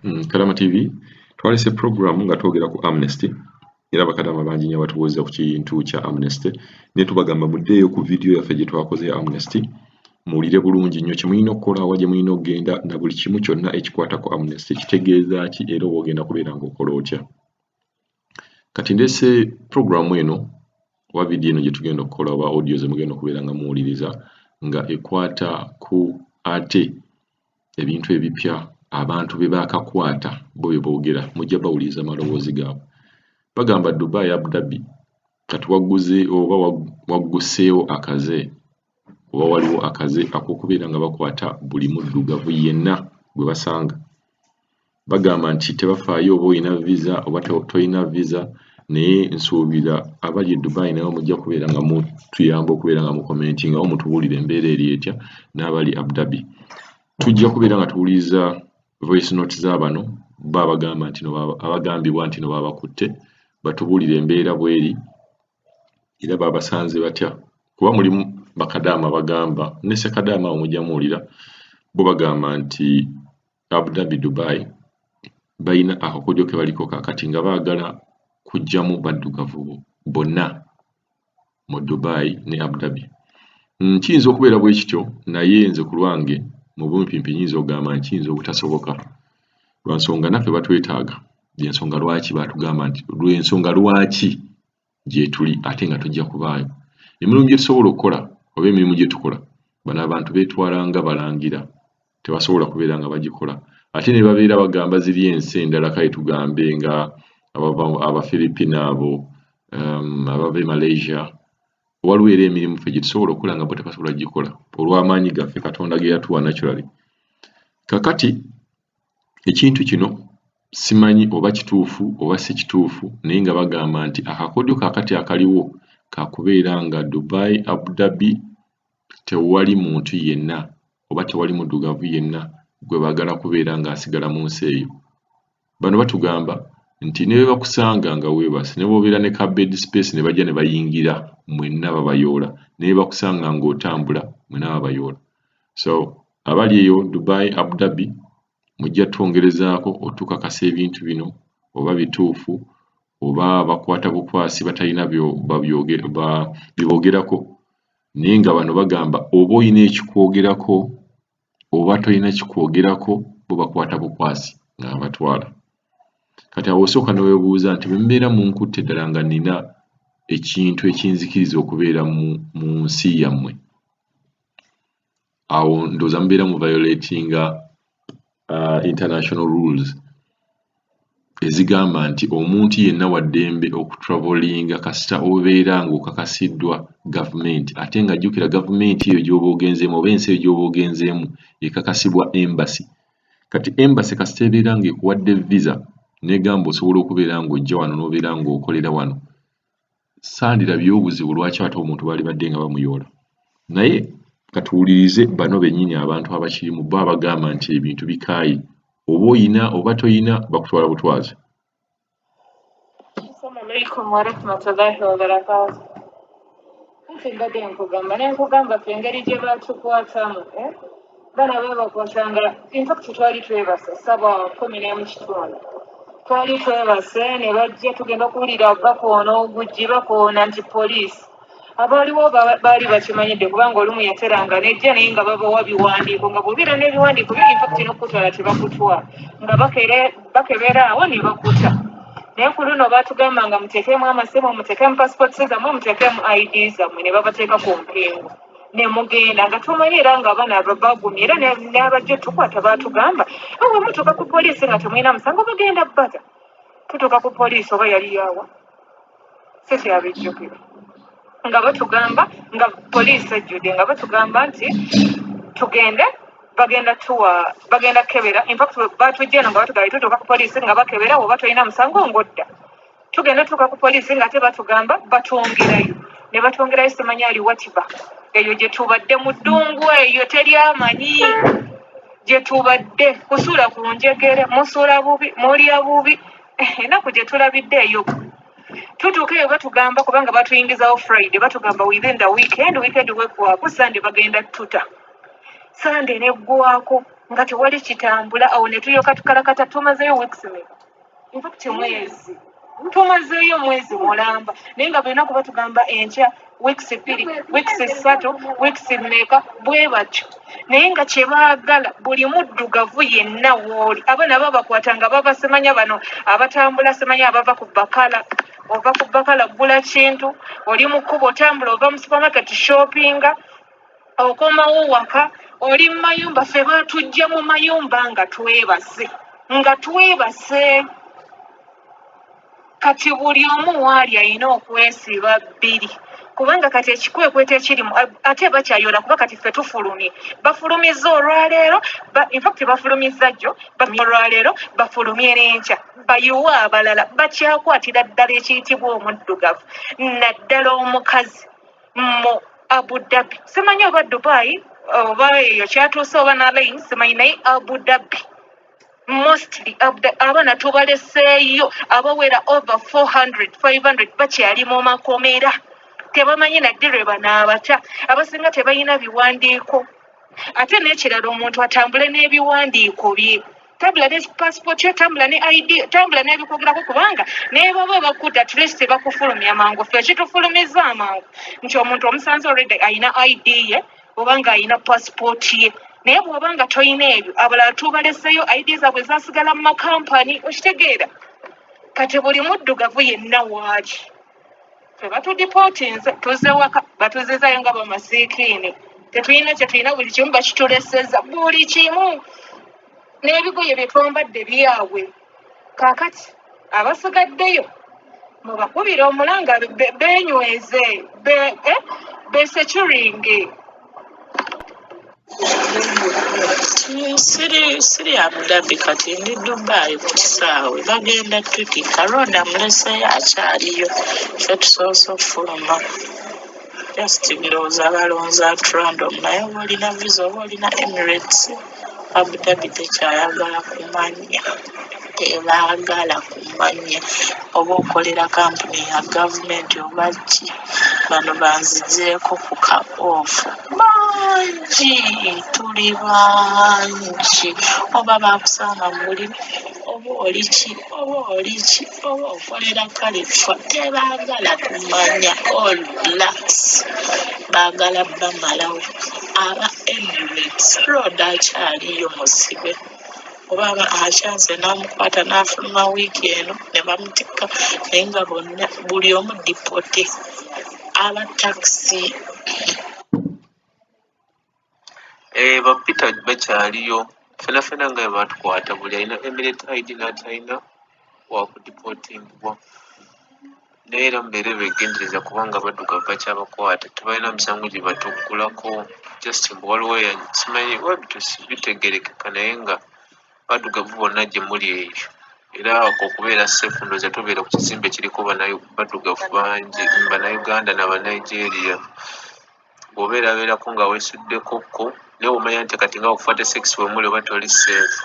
Kalama TV twalese program nga twogera ku Amnesty era bakadama bangi nnyo batubuuza ku kintu kya Amnesty ne tubagamba muddeeyo ku video yaffe gye twakoze ya Amnesty muwulire bulungi nnyo kimulina okukola wa gye mulina okugenda na buli kimu kyonna ekikwata ku Amnesty kitegeeza ki era oba ogenda kubeera ng'okola otya. Kati ndese program eno wa video eno gye tugenda okukola oba audio ze mugenda okubeera nga muwuliriza nga ekwata ku ate ebintu ebipya abantu be bakakwata bo boogera mujja bawuliriza malowoozi gaabwe. Bagamba Dubai Abu Dhabi kati waguze oba wagguseewo akaze oba waliwo akaze ak'okubeera nga bakwata buli muddugavu yenna gwe basanga. Bagamba nti tebafaayo oba olina visa oba tolina visa naye nsuubira abali e Dubai nabo mujja kubeera nga mutuyamba okubeera nga mukomentinga oba mutubuulira embeera eri etya n'abali Abu Dhabi. Tujja kubeera nga tuwuliriza voice note z'abano babagamba nti abagambibwa nti no babakutte batubuulira embeera bweri era babasanze batya kuba mulimu bakadaama bagamba ne Ssekadaama awo mujja muwulira bo bagamba nti Abu Dhabi Dubai balina akakodyo ke baliko kaakati nga baagala kuggyamu baddugavu bonna mu Dubai ne Abu Dhabi. Kiyinza okubeera bwe kityo naye nze ku lwange mu bumpimpi nyinza okugamba nti kiyinza obutasoboka lwa nsonga naffe batwetaaga y'ensonga lwaki batugamba nti lw'ensonga lwaki gye tuli ate nga tujja kubaayo emirimu gye tusobola okukola oba emirimu gye tukola bano abantu beetwala nga balangira tebasobola kubeera nga bagikola ate ne babeera bagamba ziri ensi endala kale tugambe nga Abafilipina abo abava e Malaysia waliwo era emirimu ffe gye tusobola okukola nga bo tebasobola gikola olw'amaanyi gaffe Katonda ge yatuwa naturally. Kakati ekintu kino simanyi oba kituufu oba si kituufu naye nga bagamba nti akakodyo kaakati akaliwo kakubeera nga Dubai Abu Dhabi tewali muntu yenna oba tewali muddugavu yenna gwe baagala kubeera ng'asigala mu nsi eyo. Bano batugamba nti ne bwe bakusanga nga weebase ne bw'obeera ne ka bed space ne bajja ne bayingira mwenna babayoola ne bakusanga ng'otambula mwenna babayoola. So abali eyo Dubai Abu Dhabi mujja twongerezaako otukakasa ebintu bino oba bituufu oba bakwata bukwasi batalina biboogerako naye nga bano bagamba oba olina ekikwogerako oba tolina kikwogerako bo bakwata bukwasi nga batwala. Kati awo osooka ne weebuuza nti bwe mbeera mu nkutte ddala nga nina ekintu ekinzikiriza okubeera mu nsi yammwe awo ndowooza mubeera mu violatinga international rules ezigamba nti omuntu yenna wa ddembe okutravelinga kasita obeera ng'okakasiddwa gavumenti ate nga jjukira gavumenti eyo gy'oba ogenzeemu oba ensi eyo gy'oba ogenzeemu ekakasibwa embassy. Kati embassy kasita ebeera ng'ekuwadde visa n'egamba osobola okubeera ng'ojja wano n'obeera ng'okolera wano sandirabyewo obuzibu lwaki ate omuntu baali badde nga bamuyoola. Naye katuwulirize bano bennyini abantu abakirimu bo abagamba nti ebintu bikaayi oba oyina oba toyina bakutwala butwazi. Assalamu alaikum wa rahmatullahi wa barakatuh. Nti mbadde nkugamba ffe engeri gye batukwatamu bana babakwatanga in fact twali twebase ssaba 11 twali twebase ne bajja tugenda okuwulira bakoono ogujji bakoona nti poliisi abaaliwo baali bakimanyidde kubanga olumu yateranga nejja naye nga babawa biwandiiko nga bw'obeera n'ebiwandiiko byo infact n'okutwala tebakutwala nga bakebera awo ne bakuta naye ku luno baatugamba nga muteekemu amasimu muteekemu passports zammwe muteekemu ID zammwe ne babateeka ku mpingo ne mugenda nga tumanyi era nga abaana bagumye era n'abajja tukwata baatugamba awe mutuuka ku poliisi nga temulina musango bagenda bbata tutuuka ku poliisi oba yali yawa si kyabijjukira nga batugamba nga poliisi ejjudde nga batugamba nti tugende bagenda kebera in fact batujjana nga batugamba tutuuka ku poliisi nga bakebera oba tolina musango ng'odda tugenda tutuuka ku poliisi nga ate batugamba batwongerayo ne batwongerayo simanyi ali watiba eyo gye tubadde mu ddungu eyo teri amanyi gye tubadde kusuula ku njegere musuula bubi mulya bubi ennaku gye tulabidde eyo tutuuka eyo batugamba kubanga batuyingizawo Friday batugamba within the weekend weggwako Sunday bagenda tuta Sunday neggwako nga tewali kitambula. Awo ne tulyoka tukalakata tumazeeyo weeks mmeka, in fact mwezi tumazeeyo mwezi mulamba, naye nga balina kuba tugamba enkya weeks 2 weeks 3 weeks mmeka bwe batyo. Naye nga kye baagala buli muddugavu yenna wooli, abaana babakwata nga bava semanya bano abatambula semanya abava ku bakala, ova ku bakala gula kintu, oli mu kkubo otambula ova mu supermarket shoppinga, okomawo waka oli mu mayumba. Ffe baatujja mu mayumba nga twebase kati buli omu waali alina okwesiba bbiri, kubanga kati ekikwekweto ekirimu ate bakyayola, kuba kati ffe tufulumye. Bafulumizza olwaleero, infact bafulumizza jjo, olwaleero bafulumye n'enkya, bayiwa abalala bakyakwatira ddala ekiyitibwa omuddugavu, naddala omukazi mu Abu Dhabi. Simanyi oba Dubai oba eyo kyatuuse oba nalaini simanyi, naye Abu Dhabi mostly abaana tubaleseeyo abawera over 400-500 bakyali mu makomera, tebamanyi nadde lwe banaabata, abasinga tebalina biwandiiko. Ate n'ekirala omuntu atambule n'ebiwandiiko bye, tambula ne passport yo, tambula ne ID, tambula n'ebikwogerako, kubanga naye baba bakudda at least bakufulumya mangu. Ffe kitufulumiza amangu nti omuntu omusanze already ayina ID ye oba nga ayina passport ye, naye bw'oba nga toyina ebyo abalala tubaleseyo ID zaabwe zasigala mu makampani, okitegeera. Kati buli muddugavu yenna waali ffe batudipootinze tuzze waka, batuzizayo nga bamasiikiini, tetulina kye tulina, buli kimu bakituleseza, buli kimu. N'ebigoye bye twambadde byabwe. Kaakati abasigaddeyo mubakubira omulanga beenyweze, besecuringe. Siri Abu Dhabi kati ndi Dubai ku kisaawe, bagenda tuti Karonda amuleseeyo akyaliyo, ffe tusoose okufuluma. Just ndowooza balonza at random, naye oba olina visa oba olina Emirates, Abu Dhabi tekyayagala kumanya, tebaagala kumanya oba okolera kampuni ya gavumenti oba ki. Bano banzizeeko ku ka off bangi, tuli bangi, oba bakusanga mu bulimi oba oli ki oba okolera kalifa, tebaagala kumanya. All blacks baagala bamalawo. Aba Emirates road akyaliyo musibe, oba akyanse n'amukwata n'afuluma wiiki eno ne bamutikka, naye nga bonna buli omu dipote. Aba takisi ba Peter bakyaliyo, fenafena nga batukwata, buli alina Emirate ID n'atalina wakudipotingibwa. Naye era mubeere beegendereza kubanga baddugavu bakyabakwata, tebalina musango gye batuggulako. Just mbu waliwo simanyi bitegerekeka, naye nga baddugavu bonna gye muli eyo, era okubeera safe ndowooza tubeera ku kizimbe kiriko baddugavu bangi, Bannayuganda n'Abanigeria. Bw'obeerabeerako nga weesuddekokko naye omanya nti kati nga okufuata sex bwe muli oba toli safe.